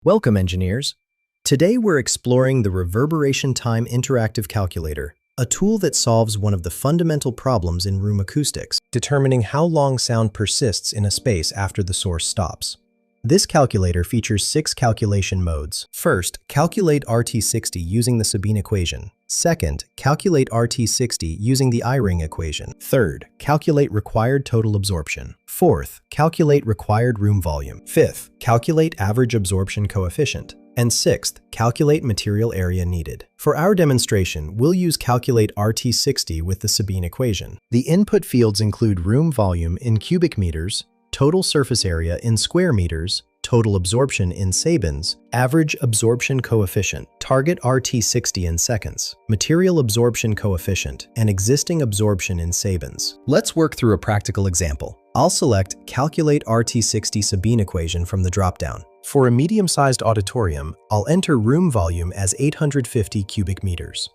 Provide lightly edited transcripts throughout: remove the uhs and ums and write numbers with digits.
Welcome, engineers. Today we're exploring the Reverberation Time Interactive Calculator, a tool that solves one of the fundamental problems in room acoustics, determining how long sound persists in a space after the source stops. This calculator features 6 calculation modes. First, calculate RT60 using the Sabine equation. Second, calculate RT60 using the I-ring equation. Third, calculate required total absorption. Fourth, calculate required room volume. Fifth, calculate average absorption coefficient. And sixth, calculate material area needed. For our demonstration, we'll use calculate RT60 with the Sabine equation. The input fields include room volume in cubic meters, total surface area in square meters, total absorption in sabins, average absorption coefficient, target RT60 in seconds, material absorption coefficient, and existing absorption in sabins. Let's work through a practical example. I'll select Calculate RT60 Sabine equation from the dropdown. For a medium-sized auditorium, I'll enter room volume as 850 cubic meters.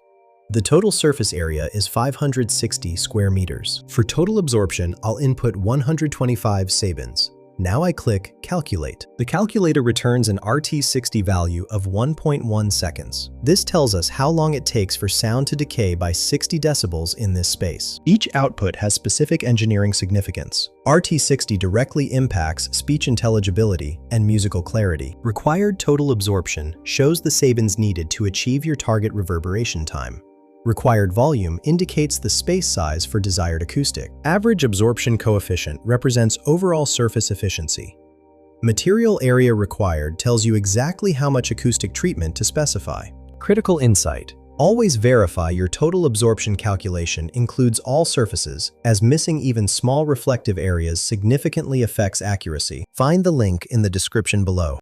The total surface area is 560 square meters. For total absorption, I'll input 125 sabins. Now I click Calculate. The calculator returns an RT60 value of 1.1 seconds. This tells us how long it takes for sound to decay by 60 decibels in this space. Each output has specific engineering significance. RT60 directly impacts speech intelligibility and musical clarity. Required total absorption shows the sabins needed to achieve your target reverberation time. Required volume indicates the space size for desired acoustic. Average absorption coefficient represents overall surface efficiency. Material area required tells you exactly how much acoustic treatment to specify. Critical insight: always verify your total absorption calculation includes all surfaces, as missing even small reflective areas significantly affects accuracy. Find the link in the description below.